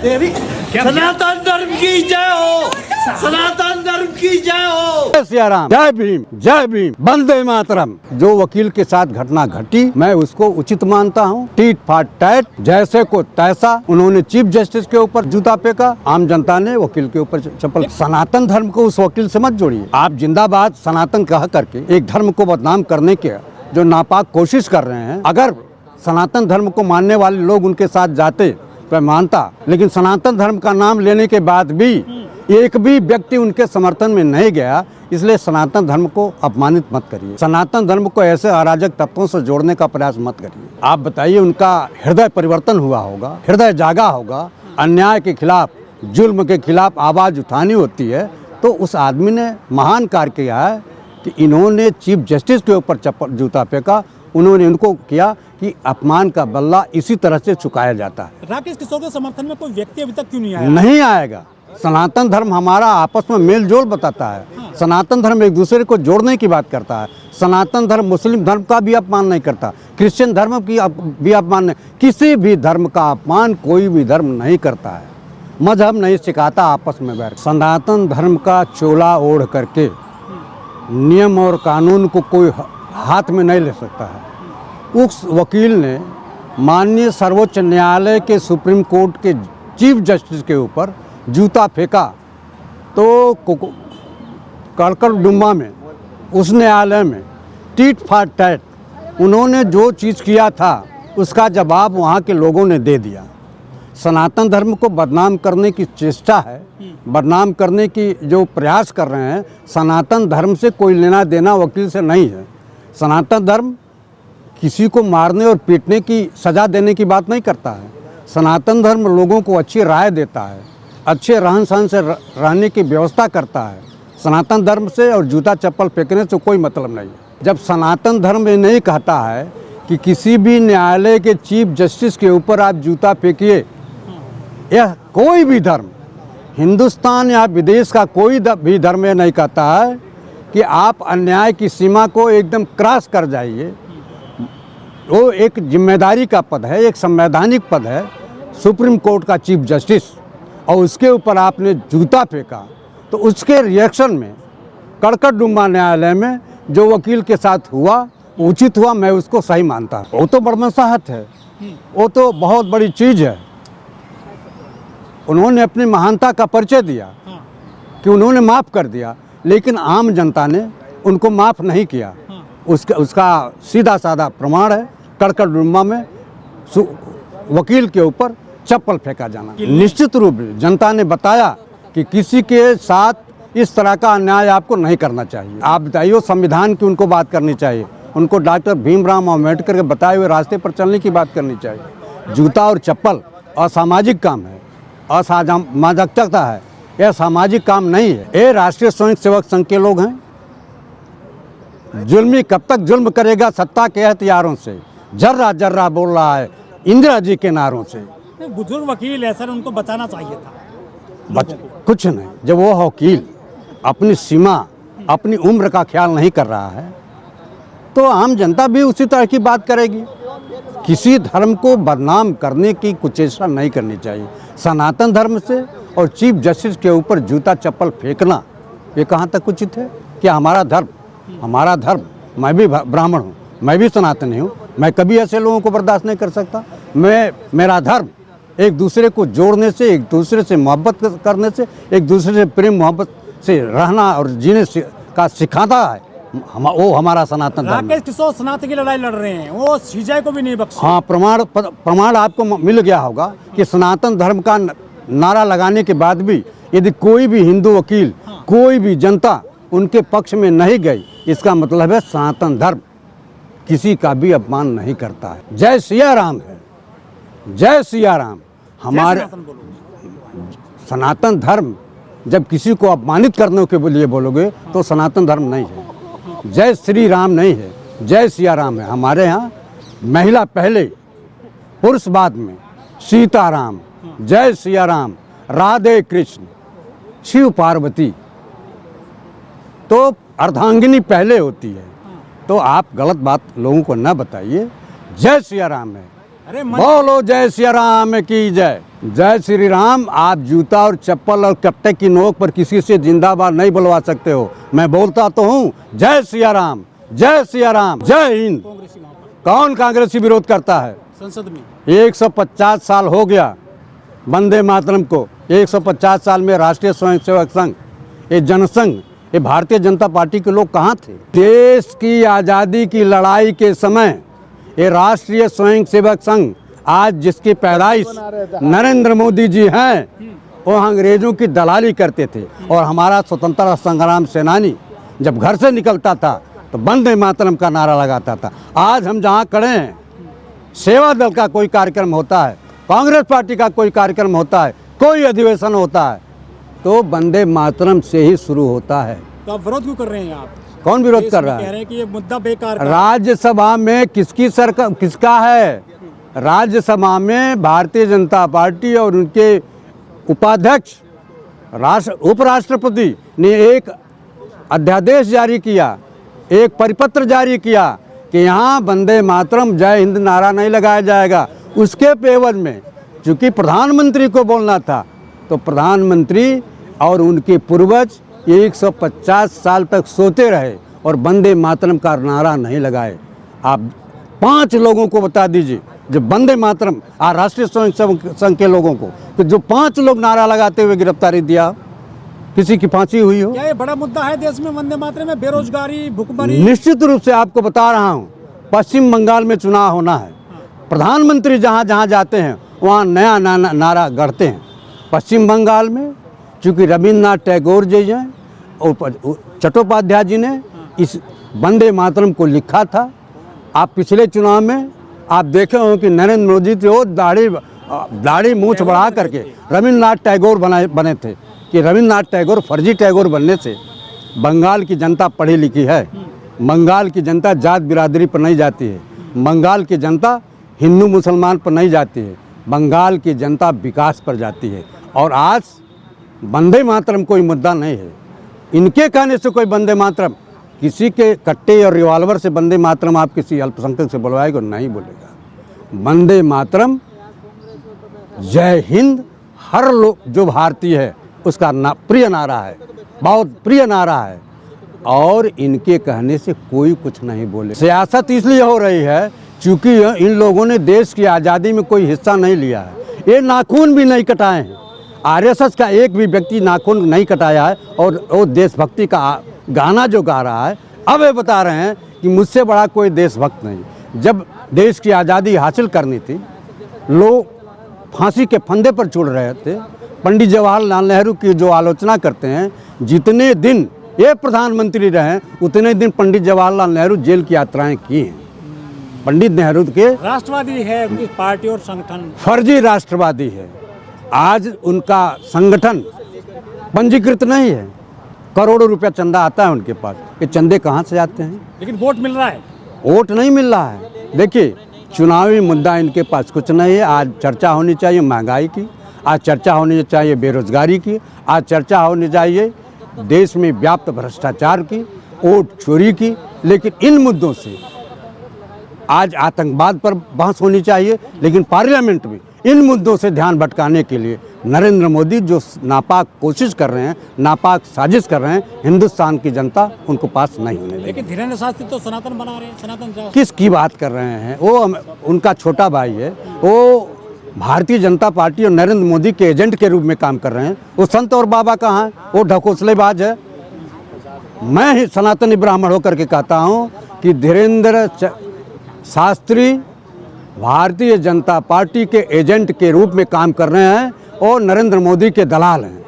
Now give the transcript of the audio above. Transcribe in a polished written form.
तेरी सनातन धर्म की जय हो, सनातन धर्म की जय हो। जय सिया राम, जय भीम, वंदे मातरम। जो वकील के साथ घटना घटी मैं उसको उचित मानता हूँ। टीट फाट टैट, जैसे को तैसा। उन्होंने चीफ जस्टिस के ऊपर जूता फेंका, आम जनता ने वकील के ऊपर चप्पल। सनातन धर्म को उस वकील से मत जोड़िए। आप जिंदाबाद सनातन कह करके एक धर्म को बदनाम करने के जो नापाक कोशिश कर रहे हैं, अगर सनातन धर्म को मानने वाले लोग उनके साथ जाते तो मानता, लेकिन सनातन धर्म का नाम लेने के बाद भी एक भी व्यक्ति उनके समर्थन में नहीं गया। इसलिए सनातन धर्म को अपमानित मत करिए, सनातन धर्म को ऐसे अराजक तत्वों से जोड़ने का प्रयास मत करिए। आप बताइए, उनका हृदय परिवर्तन हुआ होगा, हृदय जागा होगा। अन्याय के खिलाफ, जुल्म के खिलाफ आवाज उठानी होती है तो उस आदमी ने महान कार्य किया है कि इन्होंने चीफ जस्टिस के ऊपर चप्पल जूता फेंका। उन्होंने उनको किया कि अपमान का बल्ला इसी तरह से चुकाया जाता है। राकेश किशोर के समर्थन में कोई व्यक्ति अभी तक क्यों नहीं आया? नहीं आएगा। सनातन धर्म हमारा आपस में मेल जोल बताता है। सनातन धर्म एक दूसरे को जोड़ने की बात करता है। सनातन धर्म मुस्लिम धर्म का भी अपमान नहीं करता, क्रिश्चियन धर्म की भी अपमान नहीं, किसी भी धर्म का अपमान कोई भी धर्म नहीं करता है। मजहब नहीं सिखाता आपस में बैठ। सनातन धर्म का चोला ओढ़ करके नियम और कानून को कोई हाथ में नहीं ले सकता है। उस वकील ने माननीय सर्वोच्च न्यायालय के सुप्रीम कोर्ट के चीफ जस्टिस के ऊपर जूता फेंका तो कड़कड़डुम्मा में उस न्यायालय में टीट फाट टैट उन्होंने जो चीज़ किया था उसका जवाब वहाँ के लोगों ने दे दिया। सनातन धर्म को बदनाम करने की चेष्टा है, बदनाम करने की जो प्रयास कर रहे हैं, सनातन धर्म से कोई लेना देना वकील से नहीं है। सनातन धर्म किसी को मारने और पीटने की सज़ा देने की बात नहीं करता है। सनातन धर्म लोगों को अच्छी राय देता है, अच्छे रहन सहन से रहने की व्यवस्था करता है। सनातन धर्म से और जूता चप्पल फेंकने से कोई मतलब नहीं है। जब सनातन धर्म ये नहीं कहता है कि किसी भी न्यायालय के चीफ जस्टिस के ऊपर आप जूता फेंकिए, यह कोई भी धर्म, हिंदुस्तान या विदेश का कोई भी धर्म ये नहीं कहता है कि आप अन्याय की सीमा को एकदम क्रॉस कर जाइए। वो एक जिम्मेदारी का पद है, एक संवैधानिक पद है, सुप्रीम कोर्ट का चीफ जस्टिस, और उसके ऊपर आपने जूता फेंका तो उसके रिएक्शन में कड़कड़डुम्मा न्यायालय में जो वकील के साथ हुआ उचित हुआ, मैं उसको सही मानता हूँ। वो तो बर्मसाहत है, वो तो बहुत बड़ी चीज़ है। उन्होंने अपनी महानता का परिचय दिया कि उन्होंने माफ़ कर दिया, लेकिन आम जनता ने उनको माफ़ नहीं किया। उसका सीधा साधा प्रमाण है कड़कड़डुम्मा में वकील के ऊपर चप्पल फेंका जाना। निश्चित रूप से जनता ने बताया कि किसी के साथ इस तरह का अन्याय आपको नहीं करना चाहिए। आप बताइए, संविधान की उनको बात करनी चाहिए, उनको डॉक्टर भीमराव अम्बेडकर के बताए हुए रास्ते पर चलने की बात करनी चाहिए। जूता और चप्पल असामाजिक काम है, असामाजिकता है, यह सामाजिक काम नहीं है। ये राष्ट्रीय स्वयं सेवक संघ के लोग हैं। जुल्मी कब तक जुल्म करेगा सत्ता के हथियारों से, जर्रा जर्रा बोल रहा है इंदिरा जी के नारों से। बुजुर्ग वकील है सर, उनको बचाना चाहिए था। कुछ नहीं, जब वो वकील अपनी सीमा, अपनी उम्र का ख्याल नहीं कर रहा है तो आम जनता भी उसी तरह की बात करेगी। किसी धर्म को बदनाम करने की कुचेष्टा नहीं करनी चाहिए। सनातन धर्म से और चीफ जस्टिस के ऊपर जूता चप्पल फेंकना ये कहाँ तक उचित है? कि हमारा धर्म, मैं भी ब्राह्मण हूँ, मैं भी सनातनी हूँ, मैं कभी ऐसे लोगों को बर्दाश्त नहीं कर सकता। मेरा धर्म एक दूसरे को जोड़ने से, एक दूसरे से मोहब्बत करने से, एक दूसरे से प्रेम मोहब्बत से रहना और जीने का सिखाता है। वो हमारा सनातन धर्म। राकेश किशोर सनातन की लड़ाई लड़ रहे हैं, वो सीजेआई को भी नहीं बख्शे। हाँ, प्रमाण आपको मिल गया होगा कि सनातन धर्म का नारा लगाने के बाद भी यदि कोई भी हिंदू वकील, कोई भी जनता उनके पक्ष में नहीं गई, इसका मतलब है सनातन धर्म किसी का भी अपमान नहीं करता है। जय सिया राम है, जय सिया राम। हमारे सनातन धर्म जब किसी को अपमानित करने के लिए बोलोगे तो सनातन धर्म नहीं है। जय श्री राम नहीं है, जय सिया राम है। हमारे यहाँ महिला पहले, पुरुष बाद में। सीताराम, जय सिया राम, राधे कृष्ण, शिव पार्वती, तो अर्धांगिनी पहले होती है। तो आप गलत बात लोगों को न बताइए। जय सिया राम है, बोलो जय सिया राम की जय। जय श्री राम। आप जूता और चप्पल और कट्टे की नोक पर किसी से जिंदाबाद नहीं बुलवा सकते हो। मैं बोलता तो हूँ जय सिया राम, जय सिया राम, जय हिंद। कांग्रेसी वहाँ पर कौन कांग्रेसी विरोध करता है? संसद में 150 साल हो गया वंदे मातरम को। 150 साल में राष्ट्रीय स्वयंसेवक संघ, ये जनसंघ, ये भारतीय जनता पार्टी के लोग कहाँ थे? देश की आज़ादी की लड़ाई के समय ये राष्ट्रीय स्वयंसेवक संघ, आज जिसकी पैदाइश नरेंद्र मोदी जी हैं, वो अंग्रेजों की दलाली करते थे। और हमारा स्वतंत्रता संग्राम सेनानी जब घर से निकलता था तो वंदे मातरम का नारा लगाता था। आज हम जहाँ खड़े हैं, सेवा दल का कोई कार्यक्रम होता है, कांग्रेस पार्टी का कोई कार्यक्रम होता है, कोई अधिवेशन होता है, तो वंदे मातरम से ही शुरू होता है। तो आप विरोध क्यों कर रहे हैं? आप कौन विरोध कर रहा कह है? रहे हैं कि ये मुद्दा बेकार का है। राज्यसभा में किसकी सरकार, किसका है? राज्यसभा में भारतीय जनता पार्टी और उनके उपाध्यक्ष उपराष्ट्रपति ने एक अध्यादेश जारी किया, एक परिपत्र जारी किया कि यहाँ वंदे मातरम जय हिंद नारा नहीं लगाया जाएगा। उसके पेवर में चूँकि प्रधानमंत्री को बोलना था, तो प्रधानमंत्री और उनके पूर्वज 150 साल तक सोते रहे और वंदे मातरम का नारा नहीं लगाए। आप 5 लोगों को बता दीजिए जो वंदे मातरम राष्ट्रीय स्वयंसेवक संघ के लोगों को, कि जो 5 लोग नारा लगाते हुए गिरफ्तारी दिया, किसी की फांसी हुई हो? क्या ये बड़ा मुद्दा है देश में वंदे मातरम में? बेरोजगारी, भुखमरी? निश्चित रूप से आपको बता रहा हूँ, पश्चिम बंगाल में चुनाव होना है। प्रधानमंत्री जहाँ जहाँ जाते हैं वहाँ नया नारा गढ़ते हैं। पश्चिम बंगाल में चूँकि रविन्द्रनाथ टैगोर जी हैं और चट्टोपाध्याय जी ने इस वंदे मातरम को लिखा था। आप पिछले चुनाव में आप देखे हो कि नरेंद्र मोदी थे, वो दाढ़ी मूंछ बढ़ा करके रविन्द्रनाथ टैगोर बने थे। कि रविन्द्रनाथ टैगोर फर्जी टैगोर बनने से बंगाल की जनता पढ़ी लिखी है। बंगाल की जनता जात बिरादरी पर नहीं जाती है। बंगाल की जनता हिंदू मुसलमान पर नहीं जाती है। बंगाल की जनता विकास पर जाती है। और आज वंदे मातरम कोई मुद्दा नहीं है। इनके कहने से कोई वंदे मातरम, किसी के कट्टे और रिवॉल्वर से वंदे मातरम आप किसी अल्पसंख्यक से बुलवाएगा? नहीं बोलेगा। वंदे मातरम, जय हिंद, हर लोग जो भारतीय है उसका प्रिय नारा है, बहुत प्रिय नारा है। और इनके कहने से कोई कुछ नहीं बोले। सियासत इसलिए हो रही है क्योंकि इन लोगों ने देश की आज़ादी में कोई हिस्सा नहीं लिया है। ये नाखून भी नहीं कटाए हैं। आरएसएस का एक भी व्यक्ति नाखून नहीं कटाया है। और वो देशभक्ति का गाना जो गा रहा है, अब ये बता रहे हैं कि मुझसे बड़ा कोई देशभक्त नहीं। जब देश की आज़ादी हासिल करनी थी, लोग फांसी के फंदे पर चढ़ रहे थे। पंडित जवाहरलाल नेहरू की जो आलोचना करते हैं, जितने दिन ये प्रधानमंत्री रहे उतने दिन पंडित जवाहरलाल नेहरू जेल की यात्राएं की हैं। पंडित नेहरू के राष्ट्रवादी है उनकी पार्टी और संगठन, फर्जी राष्ट्रवादी है। आज उनका संगठन पंजीकृत नहीं है। करोड़ों रुपया चंदा आता है उनके पास। ये चंदे कहाँ से आते हैं? लेकिन वोट मिल रहा है। वोट नहीं मिल रहा है। देखिए, चुनावी मुद्दा इनके पास कुछ नहीं है। आज चर्चा होनी चाहिए महंगाई की, आज चर्चा होनी चाहिए बेरोजगारी की, आज चर्चा होनी चाहिए देश में व्याप्त भ्रष्टाचार की, वोट चोरी की। लेकिन इन मुद्दों से आज आतंकवाद पर बहस होनी चाहिए। लेकिन पार्लियामेंट में इन मुद्दों से ध्यान भटकाने के लिए नरेंद्र मोदी जो नापाक कोशिश कर रहे हैं, नापाक साजिश कर रहे हैं, हिंदुस्तान की जनता उनको पास नहीं होने देगी। लेकिन धीरेन्द्र शास्त्री तो सनातन बना रहे हैं। सनातन किसकी बात कर रहे हैं? वो उनका छोटा भाई है। वो भारतीय जनता पार्टी और नरेंद्र मोदी के एजेंट के रूप में काम कर रहे हैं। वो संत और बाबा कहाँ हैं? वो ढकोसलेबाज है। मैं ही सनातनी ब्राह्मण होकर के कहता हूँ कि धीरेन्द्र शास्त्री भारतीय जनता पार्टी के एजेंट के रूप में काम कर रहे हैं और नरेंद्र मोदी के दलाल हैं।